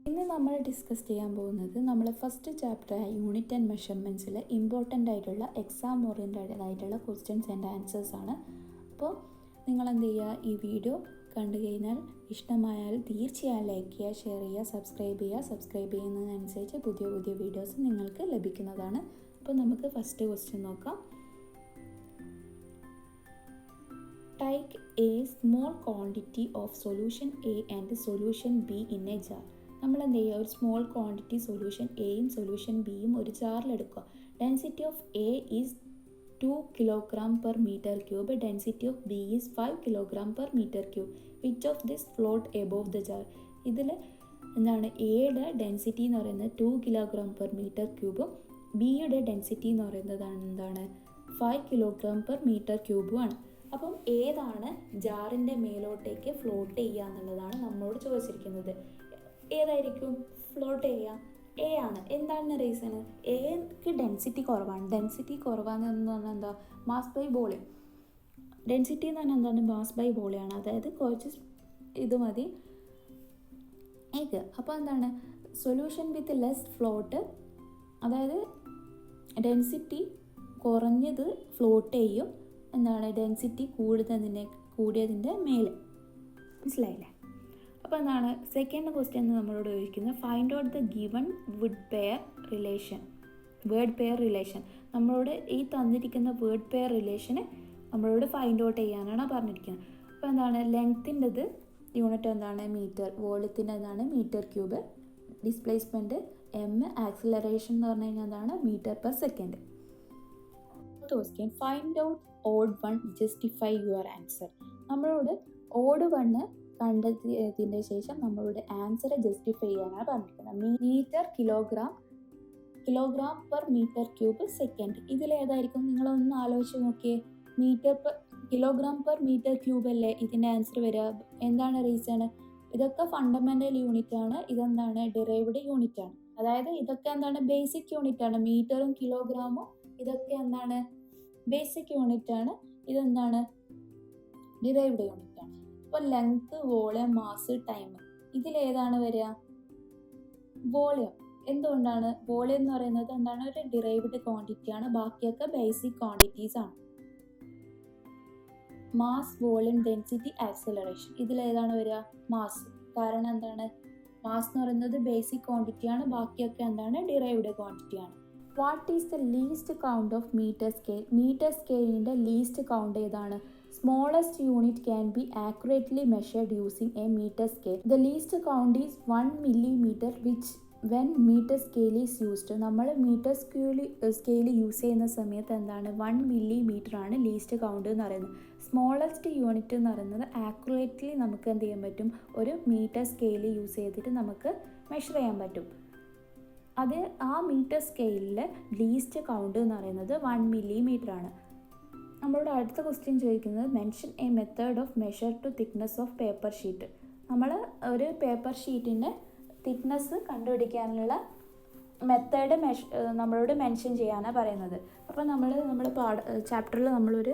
ഇന്ന് നമ്മൾ ഡിസ്കസ് ചെയ്യാൻ പോകുന്നത് നമ്മൾ ഫസ്റ്റ് ചാപ്റ്ററായ യൂണിറ്റ് ആൻഡ് മെഷർമെൻറ്റ്സിൽ ഇമ്പോർട്ടൻ്റ് ആയിട്ടുള്ള എക്സാം ഓറിയൻറ്റഡ് ആയിട്ടുള്ള ക്വസ്റ്റ്യൻസ് ആൻഡ് ആൻസേഴ്സ് ആണ്. അപ്പോൾ നിങ്ങൾ എന്ത് ചെയ്യുക, ഈ വീഡിയോ കണ്ടു കഴിഞ്ഞാൽ ഇഷ്ടമായാൽ തീർച്ചയായും ലൈക്ക് ചെയ്യുക, ഷെയർ ചെയ്യുക, സബ്സ്ക്രൈബ് ചെയ്യുന്നതിനനുസരിച്ച് പുതിയ പുതിയ വീഡിയോസ് നിങ്ങൾക്ക് ലഭിക്കുന്നതാണ്. അപ്പോൾ നമുക്ക് ഫസ്റ്റ് ക്വസ്റ്റ്യൻ നോക്കാം. Take a small quantity of solution A and solution B in a jar. നമ്മൾ എന്ത് ചെയ്യുക, ഒരു സ്മോൾ ക്വാണ്ടിറ്റി സൊല്യൂഷൻ എയും സൊല്യൂഷൻ ബിയും ഒരു ജാറിലെടുക്കുക. Density of A is 2 kg/m³. Density of B is 5 kg/m³. Which of this float above the jar? ഇതിൽ എന്താണ്, എയുടെ ഡെൻസിറ്റി എന്ന് പറയുന്നത് 2 kg/m³ഉം ബിയുടെ ഡെൻസിറ്റി എന്ന് പറയുന്നത് എന്താണ് 5 kg/m³ആണ്. അപ്പം ഏതാണ് ജാറിൻ്റെ മേലോട്ടേക്ക് ഫ്ലോട്ട് ചെയ്യുക എന്നുള്ളതാണ് നമ്മളോട് ചോദിച്ചിരിക്കുന്നത്. ഏതായിരിക്കും ഫ്ലോട്ട് ചെയ്യുക? എ ആണ്. എന്താണ് റീസൺ? എക്ക് ഡെൻസിറ്റി കുറവാണ്. ഡെൻസിറ്റി കുറവാണെന്ന് പറഞ്ഞാൽ എന്താ, മാസ് ബൈ വോളിയം. ഡെൻസിറ്റി എന്ന് പറഞ്ഞാൽ എന്താണ്, മാസ് ബൈ വോളിയമാണ്. അതായത് കുറച്ച് ഇത് മതി ഏക്ക്. അപ്പോൾ എന്താണ്, സൊല്യൂഷൻ വിത്ത് ലെസ് ഫ്ലോട്ട്, അതായത് ഡെൻസിറ്റി കുറഞ്ഞത് ഫ്ലോട്ട് ചെയ്യും, എന്താണ് ഡെൻസിറ്റി കൂടിയതിൻ്റെ മേലെ. മനസ്സിലായില്ലേ? അപ്പോൾ എന്താണ് സെക്കൻഡ് ക്വസ്റ്റ്യൻ നമ്മളോട് ചോദിക്കുന്നത്, find out the given word pair relation. നമ്മളോട് ഈ തന്നിരിക്കുന്ന വേർഡ് പെയർ റിലേഷന് നമ്മളോട് ഫൈൻഡ് ഔട്ട് ചെയ്യാനാണ് പറഞ്ഞിരിക്കുന്നത്. അപ്പോൾ എന്താണ്, ലെങ്ത്തിൻ്റെത് യൂണിറ്റ് എന്താണ് മീറ്റർ, വോളിയത്തിൻ്റെ എന്താണ് metre cube, displacement M, acceleration എന്ന് പറഞ്ഞു കഴിഞ്ഞാൽ എന്താണ് metre per second. Question, find out odd one, justify your answer. നമ്മളോട് ഓഡ് വണ്ണ് കണ്ടെത്തിയതിൻ്റെ ശേഷം നമ്മളോട് ആൻസറെ ജസ്റ്റിഫൈ ചെയ്യാനാണ് പറഞ്ഞിരിക്കുന്നത്. മീറ്റർ, കിലോഗ്രാം/m³ സെക്കൻഡ്. ഇതിലേതായിരിക്കും? നിങ്ങളൊന്ന് ആലോചിച്ച് നോക്കിയേ. കിലോഗ്രാം/m³ അല്ലേ ഇതിൻ്റെ ആൻസർ വരിക. എന്താണ് റീസൺ? ഇതൊക്കെ ഫണ്ടമെൻ്റൽ യൂണിറ്റ് ആണ്, ഇതെന്താണ് ഡിറൈവ്ഡ് യൂണിറ്റ് ആണ്. അതായത് ഇതൊക്കെ എന്താണ് ബേസിക് യൂണിറ്റ് ആണ്. മീറ്ററും കിലോഗ്രാമും ഇതൊക്കെ എന്താണ് ബേസിക് യൂണിറ്റ് ആണ്, ഇതെന്താണ് ഡിറൈവ്ഡ് യൂണിറ്റ് ആണ്. അപ്പോൾ ലെങ്ത്, വോളിയം, മാസ്, ടൈം ഇതിലേതാണ് വരിക? വോളിയം. എന്തുകൊണ്ടാണ്? വോളിയം എന്ന് പറയുന്നത് എന്താണ് ഒരു ഡിറൈവ്ഡ് ക്വാണ്ടിറ്റി ആണ്, ബാക്കിയൊക്കെ ബേസിക് ക്വാണ്ടിറ്റീസ് ആണ്. മാസ്, വോളിയം, ഡെൻസിറ്റി, ആക്സിലറേഷൻ ഇതിലേതാണ് വരിക? മാസ്. കാരണം എന്താണ്, മാസ് എന്ന് പറയുന്നത് ബേസിക് ക്വാണ്ടിറ്റി ആണ്, ബാക്കിയൊക്കെ എന്താണ് ഡിറൈവ്ഡ് ക്വാണ്ടിറ്റി ആണ്. What is the least count of metre scale? Metre സ്കെയിലിൻ്റെ ലീസ്റ്റ് കൗണ്ട് ഏതാണ്? Smallest unit can be accurately measured using a metre scale. The least count is 1 mm which when metre scale is used. നമ്മൾ metre scale use ചെയ്യുന്ന സമയത്ത് എന്താണ് 1 mm ആണ് least count എന്ന് പറയുന്നത്. Smallest unit എന്ന് പറയുന്നത് ആക്യുറേറ്റ്ലി നമുക്ക് എന്ത് ചെയ്യാൻ പറ്റും, ഒരു മീറ്റർ സ്കെയിൽ യൂസ് ചെയ്തിട്ട് നമുക്ക് മെഷർ ചെയ്യാൻ പറ്റും. അത് ആ മീറ്റർ സ്കെയിലിൽ ലീസ്റ്റ് കൗണ്ട് എന്ന് പറയുന്നത് 1 mm ആണ്. നമ്മളോട് അടുത്ത ക്വസ്റ്റ്യൻ ചോദിക്കുന്നത്, mention a method of measure to thickness of paper sheet. നമ്മൾ ഒരു പേപ്പർ ഷീറ്റിൻ്റെ തിക്നെസ് കണ്ടുപിടിക്കാനുള്ള മെത്തേഡ് നമ്മളോട് മെൻഷൻ ചെയ്യാനാണ് പറയുന്നത്. അപ്പോൾ നമ്മൾ ചാപ്റ്ററിൽ നമ്മളൊരു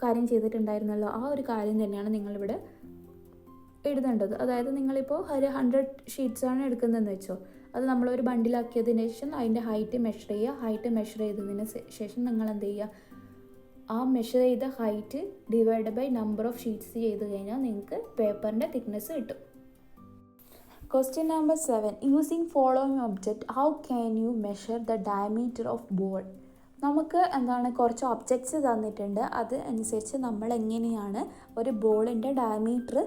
കാര്യം ചെയ്തിട്ടുണ്ടായിരുന്നല്ലോ, ആ ഒരു കാര്യം തന്നെയാണ് നിങ്ങളിവിടെ എഴുതേണ്ടത്. അതായത് നിങ്ങളിപ്പോൾ ഒരു 100 ഷീറ്റ്സാണ് എടുക്കുന്നതെന്ന് വെച്ചോ, അത് നമ്മളൊരു ബണ്ടിലാക്കിയതിന് ശേഷം അതിൻ്റെ ഹൈറ്റ് മെഷർ ചെയ്യുക. ഹൈറ്റ് മെഷർ ചെയ്തതിന് ശേഷം നിങ്ങൾ എന്ത് ചെയ്യുക, ആ മെഷർ ചെയ്ത height divide by number of sheets ചെയ്ത് കഴിഞ്ഞാൽ നിങ്ങൾക്ക് പേപ്പറിൻ്റെ തിക്നെസ് കിട്ടും. Question number 7, using following object how can you measure the diameter of ball? നമുക്ക് എന്താണ് കുറച്ച് ഒബ്ജക്ട്സ് തന്നിട്ടുണ്ട്, അത് അനുസരിച്ച് നമ്മൾ എങ്ങനെയാണ് ഒരു ബോളിൻ്റെ ഡയമീറ്റർ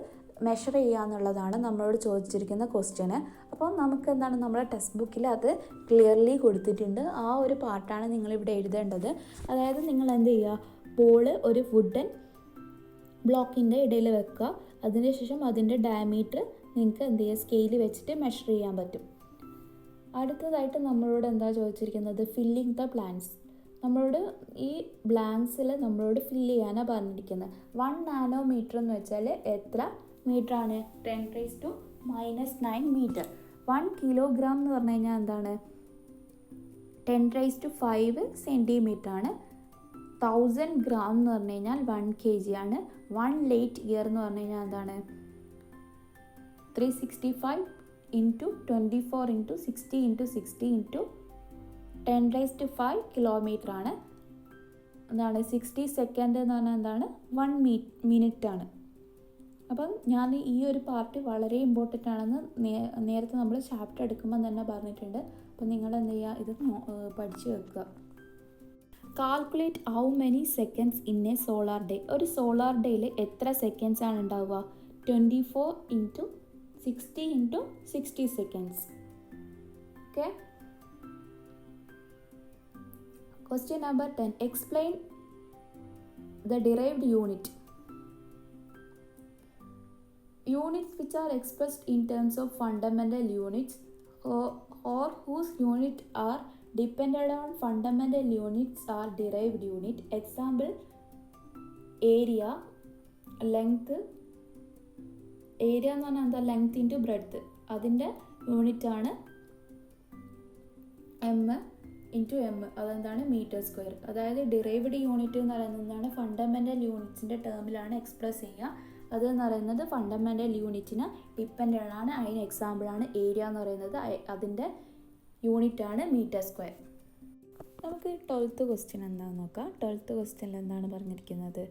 മെഷർ ചെയ്യുക എന്നുള്ളതാണ് നമ്മളോട് ചോദിച്ചിരിക്കുന്ന ക്വസ്റ്റ്യന്. അപ്പോൾ നമുക്ക് എന്താണ് നമ്മുടെ ടെക്സ്റ്റ് ബുക്കിൽ അത് ക്ലിയർലി കൊടുത്തിട്ടുണ്ട്. ആ ഒരു പാർട്ടാണ് നിങ്ങളിവിടെ എഴുതേണ്ടത്. അതായത് നിങ്ങൾ എന്ത് ചെയ്യുക, ബോള് ഒരു വുഡൻ ബ്ലോക്കിൻ്റെ ഇടയിൽ വെക്കുക. അതിനുശേഷം അതിൻ്റെ ഡയമീറ്റർ നിങ്ങൾക്ക് എന്ത് ചെയ്യുക, സ്കെയിൽ വെച്ചിട്ട് മെഷർ ചെയ്യാൻ പറ്റും. അടുത്തതായിട്ട് നമ്മളോട് എന്താ ചോദിച്ചിരിക്കുന്നത്, ഫില്ലിങ് ദ ബ്ലാങ്ക്സ്. നമ്മളോട് ഈ ബ്ലാങ്ക്സിൽ നമ്മളോട് ഫില്ല് ചെയ്യാനാണ് പറഞ്ഞിരിക്കുന്നത്. 1 നാനോമീറ്റർ എന്ന് വെച്ചാൽ എത്ര മീറ്റർ ആണ്? 10⁻⁻9 മീറ്റർ. 1 കിലോഗ്രാം എന്ന് പറഞ്ഞു കഴിഞ്ഞാൽ എന്താണ് 10⁵ സെൻറ്റിമീറ്റർ ആണ്. 1000 ഗ്രാം എന്ന് പറഞ്ഞു കഴിഞ്ഞാൽ 1 kg ആണ്. 1 ലൈറ്റ് ഇയർ എന്ന് പറഞ്ഞു കഴിഞ്ഞാൽ എന്താണ് 365 ഇൻറ്റു 24 × 60 × 60 ഇൻറ്റു 10⁵ കിലോമീറ്റർ ആണ്. എന്താണ് 60 സെക്കൻഡ് എന്ന് പറഞ്ഞാൽ എന്താണ് 1 മിനിറ്റ് ആണ്. അപ്പം ഞാൻ ഈ ഒരു പാർട്ട് വളരെ ഇമ്പോർട്ടൻ്റ് ആണെന്ന് നേരത്തെ നമ്മൾ ചാപ്റ്റർ എടുക്കുമ്പോൾ തന്നെ പറഞ്ഞിട്ടുണ്ട്. അപ്പം നിങ്ങൾ എന്ത് ചെയ്യുക, ഇത് പഠിച്ചു വെക്കുക. Calculate how many seconds in A solar day. ഒരു സോളാർ ഡേയിൽ എത്ര സെക്കൻഡ്സ് ആണ് ഉണ്ടാവുക? 24 × 60 × 60 seconds. Okay. Question number 10. Explain the derived unit. Units which are expressed in terms of fundamental units or whose unit are dependent on fundamental units are derived unit. Example: area, length. Area എന്ന് പറഞ്ഞാൽ എന്താ? Length into breadth. അതിൻ്റെ unit ആണ് M into M. അതെന്താണ്? Metre square. അതായത് derived unit എന്ന് പറയുന്നതാണ് fundamental യൂണിറ്റ്സിൻ്റെ ടേമിലാണ് express ചെയ്യുക. അതെന്ന് പറയുന്നത് ഫണ്ടമെൻ്റൽ യൂണിറ്റിന് ഡിപ്പെൻഡൻ്റ് ആണ്. അതിന് എക്സാമ്പിളാണ് ഏരിയ എന്ന് പറയുന്നത്. അതിൻ്റെ യൂണിറ്റാണ് മീറ്റർ സ്ക്വയർ. നമുക്ക് 12th ക്വസ്റ്റ്യൻ എന്താണെന്ന് നോക്കാം. 12th ക്വസ്റ്റ്യനിൽ എന്താണ് പറഞ്ഞിരിക്കുന്നത്?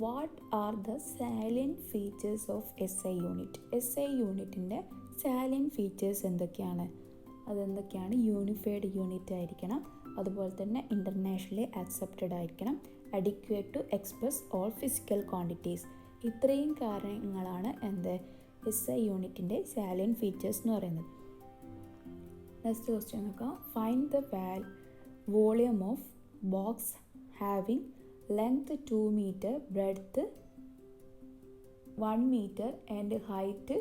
What are the salient features of SI unit? SI യൂണിറ്റിൻ്റെ സാലിയൻറ്റ് ഫീച്ചേഴ്സ് എന്തൊക്കെയാണ്? അതെന്തൊക്കെയാണ്? യൂണിഫൈഡ് യൂണിറ്റ് ആയിരിക്കണം, അതുപോലെ തന്നെ ഇൻ്റർനാഷണലി ആക്സെപ്റ്റഡ് ആയിരിക്കണം, adequate to express all physical quantities. ഇത്രയും കാര്യങ്ങളാണ് SI യൂണിറ്റിൻ്റെ സാലിയൻറ്റ് ഫീച്ചേഴ്സ് എന്ന് പറയുന്നത്. നെക്സ്റ്റ് ക്വസ്റ്റ്യൻ നോക്കാം. Find the volume of box having length 2 metre, breadth 1 metre and height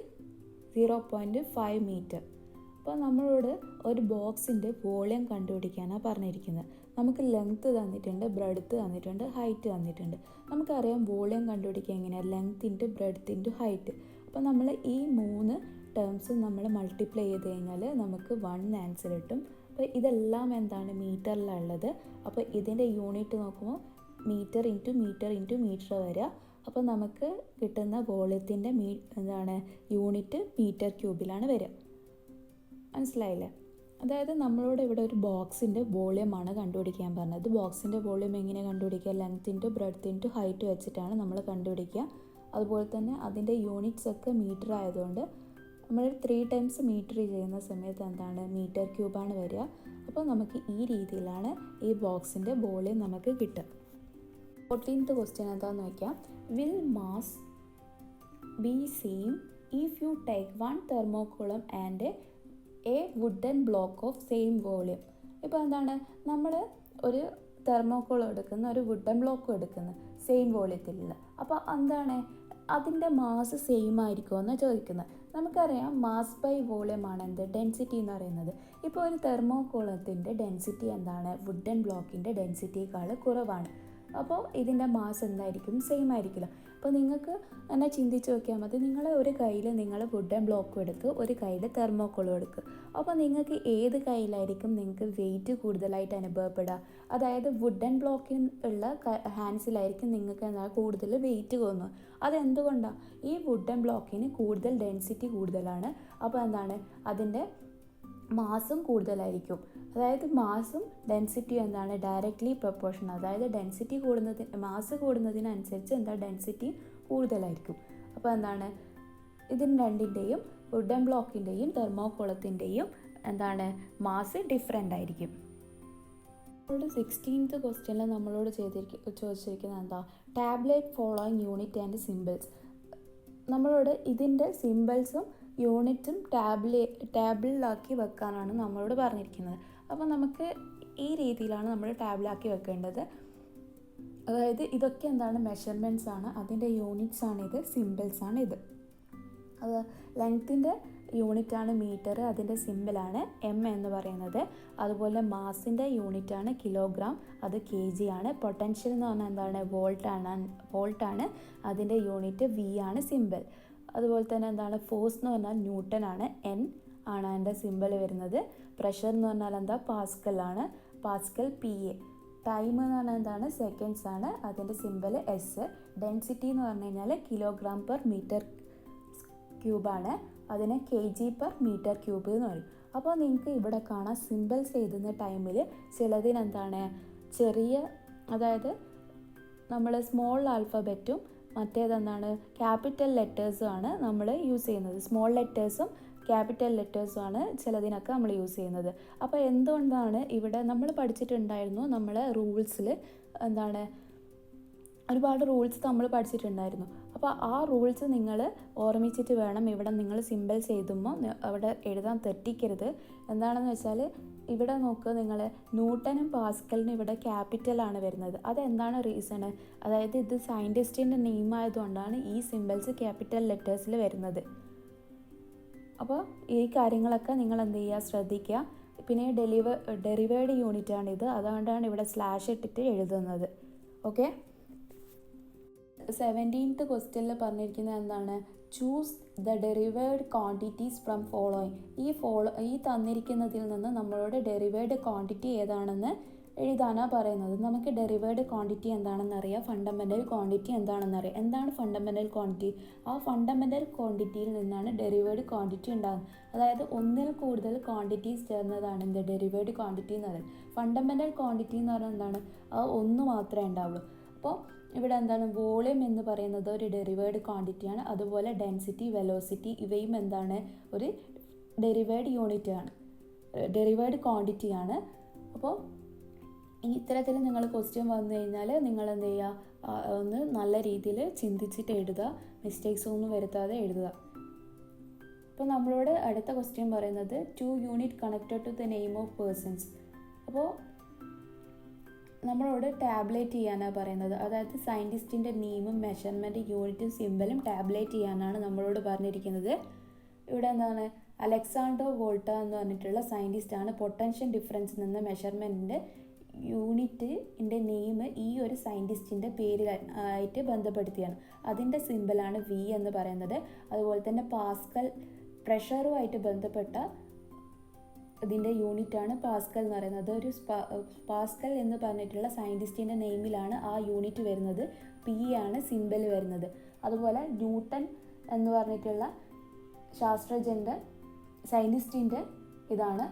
0.5 metre. അപ്പോൾ നമ്മളോട് ഒരു ബോക്സിൻ്റെ വോളിയം കണ്ടുപിടിക്കാനാണ് പറഞ്ഞിരിക്കുന്നത്. നമുക്ക് ലെങ്ത്ത് തന്നിട്ടുണ്ട്, ബ്രെഡ്ത്ത് തന്നിട്ടുണ്ട്, ഹൈറ്റ് തന്നിട്ടുണ്ട്. നമുക്കറിയാം വോളിയം കണ്ടുപിടിക്കുക എങ്ങനെയാണ്? Length into breadth into height. അപ്പോൾ നമ്മൾ ഈ 3 ടേംസും നമ്മൾ മൾട്ടിപ്ലൈ ചെയ്ത് കഴിഞ്ഞാൽ നമുക്ക് 1 ആൻസർ കിട്ടും. അപ്പോൾ ഇതെല്ലാം എന്താണ്? മീറ്ററിലുള്ളത്. അപ്പോൾ ഇതിൻ്റെ യൂണിറ്റ് നോക്കുമ്പോൾ metre into metre into metre വരിക. അപ്പോൾ നമുക്ക് കിട്ടുന്ന വോളിയത്തിൻ്റെ യൂണിറ്റ് മീറ്റർ ക്യൂബിലാണ് വരിക. മനസ്സിലായില്ലേ? അതായത് നമ്മളോട് ഇവിടെ ഒരു ബോക്സിൻ്റെ വോളിയമാണ് കണ്ടുപിടിക്കാൻ പറഞ്ഞത്. ബോക്സിൻ്റെ വോളിയം എങ്ങനെ കണ്ടുപിടിക്കുക? Length into breadth into height വെച്ചിട്ടാണ് നമ്മൾ കണ്ടുപിടിക്കുക. അതുപോലെ തന്നെ അതിൻ്റെ യൂണിറ്റ്സ് ഒക്കെ മീറ്റർ ആയതുകൊണ്ട് നമ്മൾ 3 ടൈംസ് മീറ്റർ ചെയ്യുന്ന സമയത്ത് എന്താണ്? മീറ്റർ ക്യൂബാണ് വരിക. അപ്പോൾ നമുക്ക് ഈ രീതിയിലാണ് ഈ ബോക്സിൻ്റെ വോളിയം നമുക്ക് കിട്ടുക. 14th ക്വസ്റ്റ്യൻ എന്താണെന്ന് നോക്കാം. Will mass be same if you take 1 thermocol and a wooden block of same volume. ഇപ്പോൾ എന്താണ്? നമ്മൾ ഒരു തെർമോക്കോൾ എടുക്കുന്ന, ഒരു വുഡൻ ബ്ലോക്കും എടുക്കുന്നു, സെയിം വോളിയത്തിലുള്ള. അപ്പോൾ എന്താണ്? അതിൻ്റെ മാസ് സെയിം ആയിരിക്കുമോ എന്നാണ് ചോദിക്കുന്നത്. നമുക്കറിയാം മാസ് ബൈ വോളിയം ആണ് ഡെൻസിറ്റി എന്ന് പറയുന്നത്. ഇപ്പോൾ ഒരു തെർമോക്കോളത്തിൻ്റെ ഡെൻസിറ്റി എന്താണ്? വുഡൻ ബ്ലോക്കിൻ്റെ ഡെൻസിറ്റിയേക്കാൾ കുറവാണ്. അപ്പോൾ ഇതിൻ്റെ മാസ് എന്തായിരിക്കും? സെയിം ആയിരിക്കില്ല. അപ്പോൾ നിങ്ങൾക്ക് എന്നെ ചിന്തിച്ച് നോക്കിയാൽ മതി. നിങ്ങൾ ഒരു കയ്യിൽ വുഡൻ ബ്ലോക്കും എടുക്കുക, ഒരു കയ്യിൽ തെർമോക്കോളും എടുക്കുക. അപ്പോൾ നിങ്ങൾക്ക് ഏത് കയ്യിലായിരിക്കും നിങ്ങൾക്ക് വെയിറ്റ് കൂടുതലായിട്ട് അനുഭവപ്പെടുക? അതായത് വുഡൻ ബ്ലോക്കിൽ ഉള്ള ഹാൻഡ്സിലായിരിക്കും നിങ്ങൾക്ക് കൂടുതൽ വെയിറ്റ് തോന്നുക. അതെന്തുകൊണ്ടാണ്? ഈ വുഡൻ ബ്ലോക്കിന് കൂടുതൽ ഡെൻസിറ്റി കൂടുതലാണ്. അപ്പോൾ അതിൻ്റെ മാസും കൂടുതലായിരിക്കും. അതായത് മാസും ഡെൻസിറ്റിയും ഡയറക്റ്റ്ലി പ്രൊപ്പോർഷൻ. അതായത് ഡെൻസിറ്റി മാസ് കൂടുന്നതിനനുസരിച്ച് ഡെൻസിറ്റി കൂടുതലായിരിക്കും. അപ്പോൾ ഇതിന് രണ്ടിൻ്റെയും, വുഡൻ ബ്ലോക്കിൻ്റെയും തെർമോക്കോളത്തിൻ്റെയും മാസ് ഡിഫറെൻ്റ് ആയിരിക്കും. 16th ക്വസ്റ്റ്യനിൽ നമ്മളോട് ചോദിച്ചിരിക്കുന്നത് tablet following unit and symbols. നമ്മളോട് ഇതിൻ്റെ സിമ്പിൾസും യൂണിറ്റും ടാബിളിലാക്കി വെക്കാനാണ് നമ്മളോട് പറഞ്ഞിരിക്കുന്നത്. അപ്പോൾ നമുക്ക് ഈ രീതിയിലാണ് നമ്മൾ ടാബിളാക്കി വെക്കേണ്ടത്. അതായത് ഇതൊക്കെ മെഷർമെൻറ്റ്സ് ആണ്, അതിൻ്റെ യൂണിറ്റ്സ് ആണിത്, സിമ്പിൾസ് ആണ് ഇത്. അത് ലെങ്ത്തിൻ്റെ യൂണിറ്റാണ് മീറ്റർ, അതിൻ്റെ സിമ്പിളാണ് എം എന്ന് പറയുന്നത്. അതുപോലെ മാസിൻ്റെ യൂണിറ്റാണ് കിലോഗ്രാം, അത് kg ആണ്. പൊട്ടൻഷ്യൽ എന്ന് പറഞ്ഞാൽ വോൾട്ടാണ്, അതിൻ്റെ യൂണിറ്റ് V ആണ് സിമ്പിൾ. അതുപോലെ തന്നെ ഫോഴ്സ് എന്ന് പറഞ്ഞാൽ ന്യൂട്ടൺ ആണ്, N ആണ് അതിൻ്റെ സിമ്പിൾ വരുന്നത്. പ്രഷർ എന്ന് പറഞ്ഞാൽ പാസ്കൽ ആണ്, പാസ്കൽ PA. ടൈം എന്ന് പറഞ്ഞാൽ സെക്കൻഡ്സ് ആണ്, അതിൻ്റെ സിമ്പിൾ S. ഡെൻസിറ്റി എന്ന് പറഞ്ഞു കഴിഞ്ഞാൽ കിലോഗ്രാം പെർ മീറ്റർ ക്യൂബാണ്, അതിനെ kg/m³ എന്ന് പറയും. അപ്പോൾ നിങ്ങൾക്ക് ഇവിടെ കാണാം സിമ്പിൾസ് എഴുതുന്ന ടൈമിൽ ചിലതിനെന്താണ് ചെറിയ, അതായത് നമ്മൾ സ്മോൾ ആൽഫബറ്റും മറ്റേതെന്താണ് ക്യാപിറ്റൽ ലെറ്റേഴ്സും ആണ് നമ്മൾ യൂസ് ചെയ്യുന്നത്. സ്മോൾ ലെറ്റേഴ്സും ക്യാപിറ്റൽ ലെറ്റേഴ്സും ആണ് ചിലതിനൊക്കെ നമ്മൾ യൂസ് ചെയ്യുന്നത്. അപ്പോൾ എന്തുകൊണ്ടാണ് ഇവിടെ നമ്മൾ പഠിച്ചിട്ടുണ്ടായിരുന്നു, നമ്മളെ റൂൾസിൽ എന്താണ് ഒരുപാട് റൂൾസ് നമ്മൾ പഠിച്ചിട്ടുണ്ടായിരുന്നു. അപ്പോൾ ആ റൂൾസ് നിങ്ങൾ ഓർമ്മിച്ചിട്ട് വേണം ഇവിടെ നിങ്ങൾ സിമ്പിൾസ് എഴുതുമ്പോൾ അവിടെ എഴുതാൻ തെറ്റിക്കരുത്. എന്താണെന്ന് വെച്ചാൽ ഇവിടെ നോക്കുക, നിങ്ങൾ ന്യൂട്ടനും പാസ്കലിനും ഇവിടെ ക്യാപിറ്റലാണ് വരുന്നത്. അതെന്താണ് റീസണ്? അതായത് ഇത് സയൻറ്റിസ്റ്റിൻ്റെ നെയിം ആയതുകൊണ്ടാണ് ഈ സിമ്പിൾസ് ക്യാപിറ്റൽ ലെറ്റേഴ്സിൽ വരുന്നത്. അപ്പോൾ ഈ കാര്യങ്ങളൊക്കെ നിങ്ങൾ എന്ത് ചെയ്യുക, ശ്രദ്ധിക്കുക. പിന്നെ ഡെറിവേഡ് യൂണിറ്റ് ആണിത്, അതുകൊണ്ടാണ് ഇവിടെ സ്ലാഷ് ഇട്ടിട്ട് എഴുതുന്നത്. ഓക്കെ, 17th ക്വസ്റ്റ്യനിൽ പറഞ്ഞിരിക്കുന്നത് എന്താണ്? Choose the derived quantities from following. ഈ തന്നിരിക്കുന്നതിൽ നിന്ന് നമ്മളോട് ഡെറിവേഡ് ക്വാണ്ടിറ്റി ഏതാണെന്ന് എഴുതാനാണ് പറയുന്നത്. നമുക്ക് ഡെറിവേഡ് ക്വാണ്ടിറ്റി എന്താണെന്ന് അറിയാം, ഫണ്ടമെൻ്റൽ ക്വാണ്ടിറ്റി എന്താണെന്ന് അറിയാം. എന്താണ് ഫണ്ടമെൻ്റൽ ക്വാണ്ടിറ്റി? ആ ഫണ്ടമെൻ്റൽ ക്വാണ്ടിറ്റിയിൽ നിന്നാണ് ഡെറിവേഡ് ക്വാണ്ടിറ്റി ഉണ്ടാകുന്നത്. അതായത് ഒന്നിൽ കൂടുതൽ ക്വാണ്ടിറ്റീസ് ചേർന്നതാണ് എന്ത് ഡെറിവേഡ് ക്വാണ്ടിറ്റി എന്ന് പറയുന്നത്. ഫണ്ടമെൻ്റൽ ക്വാണ്ടിറ്റി എന്ന് പറയുന്നത് എന്താണ്? ആ ഒന്ന് മാത്രമേ ഉണ്ടാവുള്ളൂ. അപ്പോൾ ഇവിടെ എന്താണ്, വോളിയം എന്ന് പറയുന്നത് ഒരു ഡെറിവേഡ് ക്വാണ്ടിറ്റിയാണ്. അതുപോലെ ഡെൻസിറ്റി, വെലോസിറ്റി ഇവയും എന്താണ്, ഒരു ഡെറിവേഡ് യൂണിറ്റ് ആണ്, ഡെറിവേഡ് ക്വാണ്ടിറ്റിയാണ്. അപ്പോൾ ഈ ഇത്തരത്തിൽ നിങ്ങൾ ക്വസ്റ്റ്യൻ വന്നു കഴിഞ്ഞാൽ നിങ്ങൾ എന്ത് ചെയ്യുക, ഒന്ന് നല്ല രീതിയിൽ ചിന്തിച്ചിട്ട് എഴുതുക, മിസ്റ്റേക്സ് ഒന്നും വരുത്താതെ എഴുതുക. അപ്പോൾ നമ്മളോട് അടുത്ത ക്വസ്റ്റ്യൻ പറയുന്നത് 2 unit connected to the name of persons. അപ്പോൾ നമ്മളോട് ടാബ്ലേറ്റ് ചെയ്യാനാണ് പറയുന്നത്. അതായത് സയൻറ്റിസ്റ്റിൻ്റെ നെയിമും മെഷർമെൻറ്റ് യൂണിറ്റും സിമ്പലും ടാബ്ലേറ്റ് ചെയ്യാനാണ് നമ്മളോട് പറഞ്ഞിരിക്കുന്നത്. ഇവിടെ എന്താണ്, അലക്സാണ്ടർ വോൾട്ട എന്ന് പറഞ്ഞിട്ടുള്ള സയൻറ്റിസ്റ്റാണ് പൊട്ടൻഷ്യൽ ഡിഫറൻസ് എന്ന മെഷർമെൻറ്റിൻ്റെ യൂണിറ്റിൻ്റെ നെയിം ഈ ഒരു സയൻറ്റിസ്റ്റിൻ്റെ പേര് ആയിട്ട് ബന്ധപ്പെടുത്തിയാണ്. അതിൻ്റെ സിമ്പലാണ് V എന്ന് പറയുന്നത്. അതുപോലെ തന്നെ പാസ്കൽ പ്രഷറുമായിട്ട് ബന്ധപ്പെട്ട ഇതിൻ്റെ യൂണിറ്റാണ് പാസ്കൽ എന്ന് പറയുന്നത്. ഒരു പാസ്കൽ എന്ന് പറഞ്ഞിട്ടുള്ള സയൻറ്റിസ്റ്റിൻ്റെ നെയിമിലാണ് ആ യൂണിറ്റ് വരുന്നത്. P ആണ് സിമ്പൽ വരുന്നത്. അതുപോലെ ന്യൂട്ടൺ എന്ന് പറഞ്ഞിട്ടുള്ള ശാസ്ത്രജ്ഞൻ്റെ സയൻറ്റിസ്റ്റിൻ്റെ ഇതാണ്,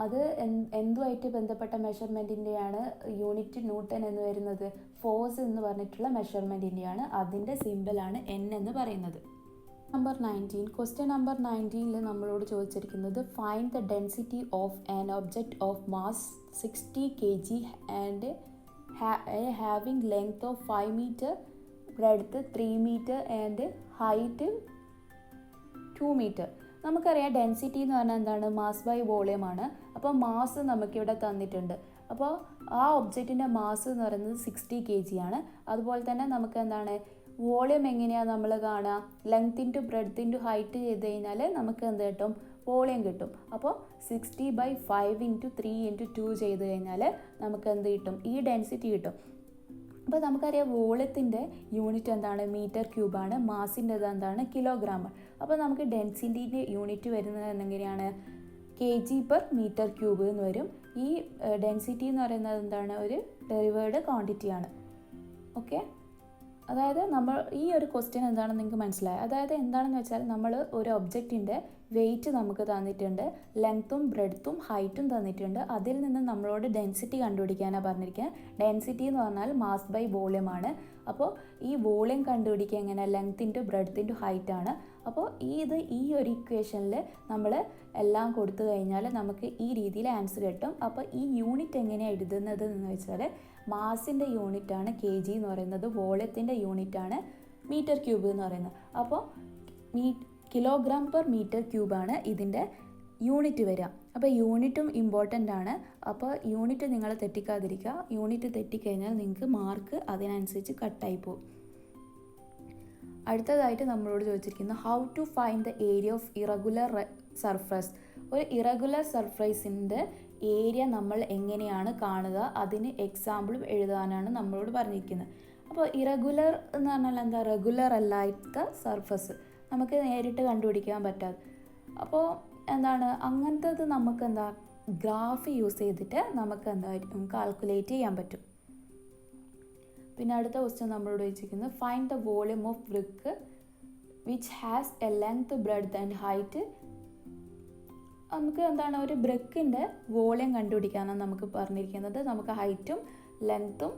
അത് എന്തുമായിട്ട് ബന്ധപ്പെട്ട മെഷർമെൻറ്റിൻ്റെയാണ് യൂണിറ്റ് ന്യൂട്ടൺ എന്ന് വരുന്നത്. ഫോഴ്സ് എന്ന് പറഞ്ഞിട്ടുള്ള മെഷർമെൻറ്റിൻ്റെയാണ്, അതിൻ്റെ സിമ്പലാണ് N എന്ന് പറയുന്നത്. നമ്പർ 19, ക്വസ്റ്റ്യൻ നമ്പർ 19 നമ്മളോട് ചോദിച്ചിരിക്കുന്നത് find the density of an object of mass 60 kg and having length of 5 meter, breadth 3 meter and height 2 meter. നമുക്കറിയാം ഡെൻസിറ്റി എന്ന് പറഞ്ഞാൽ എന്താണ്, മാസ് ബൈ വോളിയം ആണ്. അപ്പോൾ മാസ് നമുക്കിവിടെ തന്നിട്ടുണ്ട്. അപ്പോൾ ആ ഒബ്ജക്റ്റിൻ്റെ മാസ് എന്ന് പറയുന്നത് 60 kg ആണ്. അതുപോലെ തന്നെ നമുക്ക് എന്താണ് വോളിയം എങ്ങനെയാണ് നമ്മൾ കാണുക, length into breadth into height ചെയ്ത് കഴിഞ്ഞാൽ നമുക്ക് എന്ത് കിട്ടും, വോളിയം കിട്ടും. അപ്പോൾ 60/5 × 3 × 2 ചെയ്ത് കഴിഞ്ഞാൽ നമുക്ക് എന്ത് കിട്ടും, ഈ ഡെൻസിറ്റി കിട്ടും. അപ്പോൾ നമുക്കറിയാം വോളിയത്തിൻ്റെ യൂണിറ്റ് എന്താണ്, മീറ്റർ ക്യൂബാണ്. മാസിൻ്റെത് എന്താണ്, കിലോഗ്രാം. അപ്പോൾ നമുക്ക് ഡെൻസിറ്റിൻ്റെ യൂണിറ്റ് വരുന്നത് എങ്ങനെയാണ്, kg/m³ എന്ന് വരും. ഈ ഡെൻസിറ്റി എന്ന് പറയുന്നത് എന്താണ്, ഒരു ഡെറിവേഡ് ക്വാണ്ടിറ്റിയാണ്. ഓക്കെ, അതായത് നമ്മൾ ഈ ഒരു ക്വസ്റ്റ്യൻ എന്താണെന്ന് നിങ്ങൾക്ക് മനസ്സിലായി. അതായത് എന്താണെന്ന് വെച്ചാൽ നമ്മൾ ഒരു ഒബ്ജക്റ്റിൻ്റെ വെയിറ്റ് നമുക്ക് തന്നിട്ടുണ്ട്, ലെങ്ത്തും ബ്രെഡ്ത്തും ഹൈറ്റും തന്നിട്ടുണ്ട്. അതിൽ നിന്ന് നമ്മളോട് ഡെൻസിറ്റി കണ്ടുപിടിക്കാനാണ് പറഞ്ഞിരിക്കുന്നത്. ഡെൻസിറ്റി എന്ന് പറഞ്ഞാൽ മാസ് ബൈ വോളിയം ആണ്. അപ്പോൾ ഈ വോളിയം കണ്ടുപിടിക്കുക എങ്ങനെ, length into breadth into height ആണ്. അപ്പോൾ ഈ ഒരു ഇക്വേഷനിൽ നമ്മൾ എല്ലാം കൊടുത്തു കഴിഞ്ഞാൽ നമുക്ക് ഈ രീതിയിൽ ആൻസർ കിട്ടും. അപ്പോൾ ഈ യൂണിറ്റ് എങ്ങനെയാണ് എഴുതുന്നത് എന്ന് വെച്ചാൽ മാസിൻ്റെ യൂണിറ്റാണ് kg എന്ന് പറയുന്നത്, വോളിയത്തിൻ്റെ യൂണിറ്റാണ് m³ എന്ന് പറയുന്നത്. അപ്പോൾ kg/m³ ആണ് ഇതിൻ്റെ യൂണിറ്റ് വരിക. അപ്പോൾ യൂണിറ്റും ഇമ്പോർട്ടൻ്റ് ആണ്. അപ്പോൾ യൂണിറ്റ് നിങ്ങൾ തെറ്റിക്കാതിരിക്കുക. യൂണിറ്റ് തെറ്റിക്കഴിഞ്ഞാൽ നിങ്ങൾക്ക് മാർക്ക് അതിനനുസരിച്ച് കട്ടായി പോകും. അടുത്തതായിട്ട് നമ്മളോട് ചോദിച്ചിരിക്കുന്നത് how to find the area of irregular surface. ഒരു ഇറഗുലർ സർഫേസിൻ്റെ ഏരിയ നമ്മൾ എങ്ങനെയാണ് കാണുക, അതിന് എക്സാമ്പിളും എഴുതാനാണ് നമ്മളോട് പറഞ്ഞിരിക്കുന്നത്. അപ്പോൾ ഇറഗുലർ എന്ന് പറഞ്ഞാൽ എന്താ, റെഗുലർ അല്ലാത്ത സർഫസ്, നമുക്ക് നേരിട്ട് കണ്ടുപിടിക്കാൻ പറ്റാതെ. അപ്പോൾ എന്താണ്, അങ്ങനത്തത് നമുക്ക് എന്താ ഗ്രാഫ് യൂസ് ചെയ്തിട്ട് നമുക്ക് എന്തായിരിക്കും കാൽക്കുലേറ്റ് ചെയ്യാൻ പറ്റും. പിന്നെ അടുത്ത ക്വസ്റ്റ്യൻ നമ്മളോട് ചോദിച്ചിരിക്കുന്നത് find the volume of brick which has A length breadth and height. നമുക്ക് എന്താണ് ഒരു ബ്രിക്കിൻ്റെ വോളിയം കണ്ടുപിടിക്കാനാണ് നമുക്ക് പറഞ്ഞിരിക്കുന്നത്. നമുക്ക് ഹൈറ്റും ലെങ്ത്തും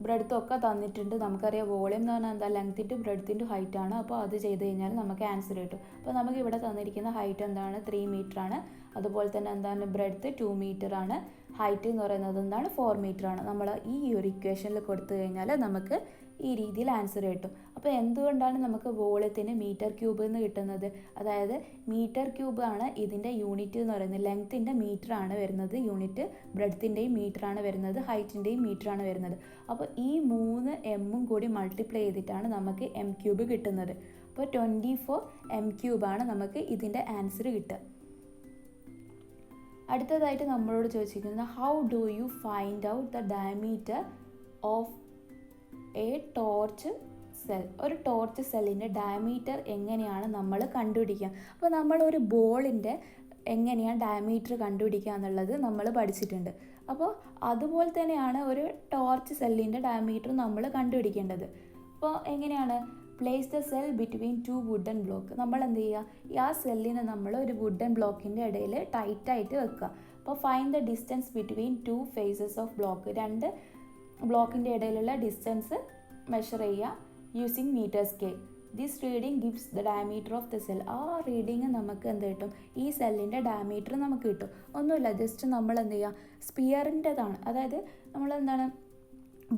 ബ്രെഡ്ത്തും ഒക്കെ തന്നിട്ടുണ്ട്. നമുക്കറിയാം വോളിയം എന്ന് പറഞ്ഞാൽ എന്താ, length into breadth into height ആണ്. അപ്പോൾ അത് ചെയ്ത് കഴിഞ്ഞാൽ നമുക്ക് ആൻസർ കിട്ടും. അപ്പോൾ നമുക്ക് ഇവിടെ തന്നിരിക്കുന്ന ഹൈറ്റ് എന്താണ്, 3 മീറ്റർ ആണ്. അതുപോലെ തന്നെ എന്താണ് ബ്രെഡ്ത്ത് 2 മീറ്റർ ആണ്. ഹൈറ്റ് എന്ന് പറയുന്നത് എന്താണ്, 4 മീറ്റർ ആണ്. നമ്മൾ ഈ ഒരു ഇക്വേഷനിൽ കൊടുത്തു കഴിഞ്ഞാൽ നമുക്ക് ഈ രീതിയിൽ ആൻസർ കിട്ടും. അപ്പോൾ എന്തുകൊണ്ടാണ് നമുക്ക് വോളിയത്തിന് മീറ്റർ ക്യൂബ് എന്ന് കിട്ടുന്നത്? അതായത് മീറ്റർ ക്യൂബ് ആണ് ഇതിൻ്റെ യൂണിറ്റ് എന്ന് പറയുന്നത്. ലെങ്ത്തിൻ്റെ മീറ്റർ ആണ് വരുന്നത് യൂണിറ്റ്, ബ്രെഡ്ത്തിൻ്റെയും മീറ്റർ ആണ് വരുന്നത്, ഹൈറ്റിൻ്റെയും മീറ്റർ ആണ് വരുന്നത്. അപ്പോൾ ഈ 3 എമ്മും കൂടി മൾട്ടിപ്ലൈ ചെയ്തിട്ടാണ് നമുക്ക് എം ക്യൂബ് കിട്ടുന്നത്. അപ്പോൾ 24 എം ക്യൂബാണ് നമുക്ക് ഇതിൻ്റെ ആൻസർ കിട്ടുക. അടുത്തതായിട്ട് നമ്മളോട് ചോദിച്ചിരിക്കുന്നത് how do you find out the diameter of A torch cell. ഒരു ടോർച്ച് സെല്ലിൻ്റെ ഡയമീറ്റർ എങ്ങനെയാണ് നമ്മൾ കണ്ടുപിടിക്കുക? അപ്പോൾ നമ്മളൊരു ബോളിൻ്റെ എങ്ങനെയാണ് ഡയമീറ്റർ കണ്ടുപിടിക്കുക എന്നുള്ളത് നമ്മൾ പഠിച്ചിട്ടുണ്ട്. അപ്പോൾ അതുപോലെ തന്നെയാണ് ഒരു ടോർച്ച് സെല്ലിൻ്റെ ഡയമീറ്റർ നമ്മൾ കണ്ടുപിടിക്കേണ്ടത്. അപ്പോൾ എങ്ങനെയാണ്? Place the cell between 2 wooden block. നമ്മൾ എന്ത് ചെയ്യുക, ആ സെല്ലിനെ നമ്മൾ ഒരു വുഡൻ ബ്ലോക്കിൻ്റെ ഇടയിൽ ടൈറ്റായിട്ട് വെക്കുക. അപ്പോൾ find the distance between 2 faces of block. 2 ബ്ലോക്കിൻ്റെ ഇടയിലുള്ള ഡിസ്റ്റൻസ് മെഷർ ചെയ്യുക using metre scale. This reading gives the diameter of the cell. ആ റീഡിങ് നമുക്ക് എന്ത് കിട്ടും, ഈ സെല്ലിൻ്റെ ഡയമീറ്റർ നമുക്ക് കിട്ടും. ഒന്നുമില്ല, ജസ്റ്റ് നമ്മൾ എന്ത് ചെയ്യുക, സ്പിയറിൻ്റെതാണ്, അതായത് നമ്മൾ എന്താണ്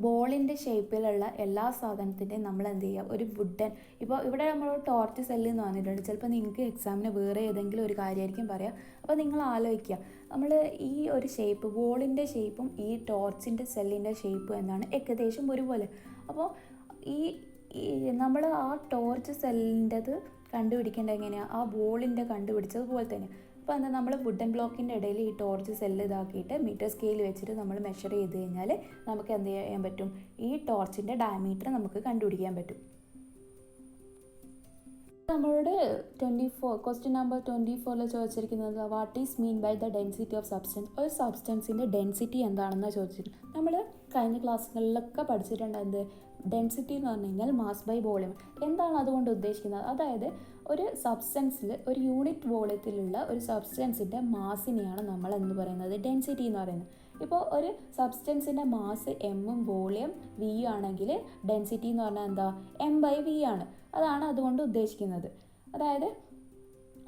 ബോളിൻ്റെ ഷേപ്പിലുള്ള എല്ലാ സാധനത്തിൻ്റെയും നമ്മൾ എന്ത് ചെയ്യുക, ഒരു വുഡൻ, ഇപ്പോൾ ഇവിടെ നമ്മൾ ടോർച്ച് സെല്ല് എന്ന് പറഞ്ഞിട്ടുണ്ട്. ചിലപ്പോൾ നിങ്ങൾക്ക് എക്സാമിന് വേറെ ഏതെങ്കിലും ഒരു കാര്യമായിരിക്കും പറയാം. അപ്പോൾ നിങ്ങൾ ആലോചിക്കുക, നമ്മൾ ഈ ഒരു ഷേപ്പ്, ബോളിൻ്റെ ഷേപ്പും ഈ ടോർച്ചിൻ്റെ സെല്ലിൻ്റെ ഷേപ്പും എന്താണ് ഏകദേശം ഒരുപോലെ. അപ്പോൾ ഈ നമ്മൾ ആ ടോർച്ച് സെല്ലിൻ്റെത് കണ്ടുപിടിക്കേണ്ടത് എങ്ങനെയാണ്, ആ ബോളിൻ്റെ കണ്ടുപിടിച്ചതുപോലെ തന്നെ. അപ്പോൾ എന്താ, നമ്മൾ വുഡൻ ബ്ലോക്കിൻ്റെ ഇടയിൽ ഈ ടോർച്ച് സെല്ല് ഇതാക്കിയിട്ട് മീറ്റർ സ്കെയിൽ വെച്ചിട്ട് നമ്മൾ മെഷർ ചെയ്ത് കഴിഞ്ഞാൽ നമുക്ക് എന്ത് ചെയ്യാൻ പറ്റും, ഈ ടോർച്ചിൻ്റെ ഡയമീറ്റർ നമുക്ക് കണ്ടുപിടിക്കാൻ പറ്റും. നമ്മളോട് 24 ക്വസ്റ്റ്യൻ നമ്പർ 24 ചോദിച്ചിരിക്കുന്നത് what is mean by the density of substance. ഒരു സബ്സ്റ്റൻസിൻ്റെ ഡെൻസിറ്റി എന്താണെന്ന് ചോദിച്ചിട്ടുണ്ട്. നമ്മൾ കഴിഞ്ഞ ക്ലാസ്സുകളിലൊക്കെ പഠിച്ചിട്ടുണ്ട് എന്ത്, ഡെൻസിറ്റി എന്ന് പറഞ്ഞു കഴിഞ്ഞാൽ മാസ് ബൈ വോളിയം. എന്താണ് അതുകൊണ്ട് ഉദ്ദേശിക്കുന്നത്? അതായത് ഒരു സബ്സ്റ്റൻസിൽ, ഒരു യൂണിറ്റ് വോളിയത്തിലുള്ള ഒരു സബ്സ്റ്റൻസിൻ്റെ മാസിനെയാണ് നമ്മൾ എന്ന് പറയുന്നത് ഡെൻസിറ്റി എന്ന് പറയുന്നത്. ഇപ്പോൾ ഒരു സബ്സ്റ്റൻസിൻ്റെ മാസ് എമ്മും വോളിയം വി ആണെങ്കിൽ ഡെൻസിറ്റി എന്ന് പറഞ്ഞാൽ എന്താ, എം ബൈ വി ആണ്. അതാണ് അതുകൊണ്ട് ഉദ്ദേശിക്കുന്നത്. അതായത്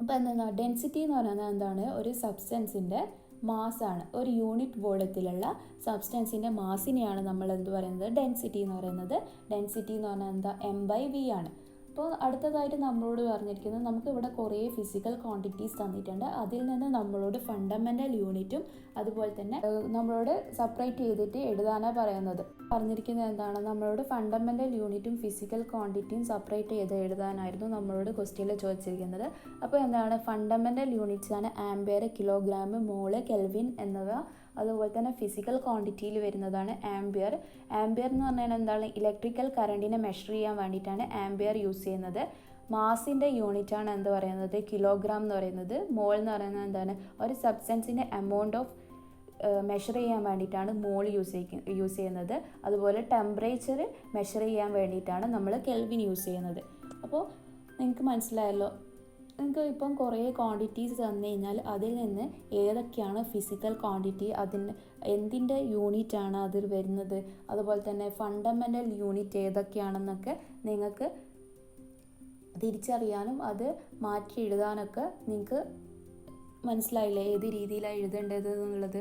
ഇപ്പോൾ എന്താ, ഡെൻസിറ്റി എന്ന് പറയുന്നത് എന്താണ്, ഒരു സബ്സ്റ്റൻസിൻ്റെ മാസാണ്. ഒരു യൂണിറ്റ് വോളിയത്തിലുള്ള സബ്സ്റ്റൻസിൻ്റെ മാസിനെയാണ് നമ്മൾ എന്ത് പറയുന്നത്, ഡെൻസിറ്റി എന്ന് പറയുന്നത്. ഡെൻസിറ്റി എന്ന് പറഞ്ഞാൽ എന്താ, എം ബൈ വി ആണ്. അപ്പോൾ അടുത്തതായിട്ട് നമ്മളോട് പറഞ്ഞിരിക്കുന്നത്, നമുക്ക് ഇവിടെ കുറേ ഫിസിക്കൽ ക്വാണ്ടിറ്റീസ് തന്നിട്ടുണ്ട്. അതിൽ നിന്ന് നമ്മളോട് ഫണ്ടമെൻ്റൽ യൂണിറ്റും അതുപോലെ തന്നെ നമ്മളോട് സെപ്പറേറ്റ് ചെയ്തിട്ട് എഴുതാനാണ് പറയുന്നത്. പറഞ്ഞിരിക്കുന്നത് എന്താണ്, നമ്മളോട് ഫണ്ടമെൻ്റൽ യൂണിറ്റും ഫിസിക്കൽ ക്വാണ്ടിറ്റിയും സെപ്പറേറ്റ് ചെയ്ത് എഴുതാനായിരുന്നു നമ്മളോട് ക്വസ്റ്റ്യനിൽ ചോദിച്ചിരിക്കുന്നത്. അപ്പോൾ എന്താണ്, ഫണ്ടമെൻ്റൽ യൂണിറ്റ്സ് ആണ് ആംപിയർ, കിലോഗ്രാം, മോള്, കെൽവിൻ എന്നിവ. അതുപോലെ തന്നെ ഫിസിക്കൽ ക്വാണ്ടിറ്റിയിൽ വരുന്നതാണ് ആംപിയർ. ആംപിയർ എന്ന് പറഞ്ഞാൽ എന്താണ്, ഇലക്ട്രിക്കൽ കറണ്ടിനെ മെഷർ ചെയ്യാൻ വേണ്ടിയിട്ടാണ് ആംപിയർ യൂസ് ചെയ്യുന്നത്. മാസിൻ്റെ യൂണിറ്റാണ് എന്ത് പറയുന്നത്, കിലോഗ്രാം എന്ന് പറയുന്നത്. മോൾ എന്ന് പറയുന്നത് എന്താണ്, ഒരു സബ്സ്റ്റൻസിൻ്റെ എമൗണ്ട് ഓഫ് മെഷർ ചെയ്യാൻ വേണ്ടിയിട്ടാണ് മോൾ യൂസ് ചെയ്യുന്നത്. അതുപോലെ ടെമ്പറേച്ചർ മെഷർ ചെയ്യാൻ വേണ്ടിയിട്ടാണ് നമ്മൾ കെൽവിൻ യൂസ് ചെയ്യുന്നത്. അപ്പോൾ നിങ്ങൾക്ക് മനസ്സിലായല്ലോ. നിങ്ങൾക്ക് ഇപ്പം കുറേ ക്വാണ്ടിറ്റീസ് തന്നു കഴിഞ്ഞാൽ അതിൽ നിന്ന് ഏതൊക്കെയാണ് ഫിസിക്കൽ ക്വാണ്ടിറ്റി, അതിന് എന്തിൻ്റെ യൂണിറ്റാണ് അതിൽ വരുന്നത്, അതുപോലെ തന്നെ ഫണ്ടമെൻ്റൽ യൂണിറ്റ് ഏതൊക്കെയാണെന്നൊക്കെ നിങ്ങൾക്ക് തിരിച്ചറിയാനും അത് മാറ്റി എഴുതാനൊക്കെ നിങ്ങൾക്ക് മനസ്സിലായില്ലേ ഏത് രീതിയിലാണ് എഴുതേണ്ടത് എന്നുള്ളത്.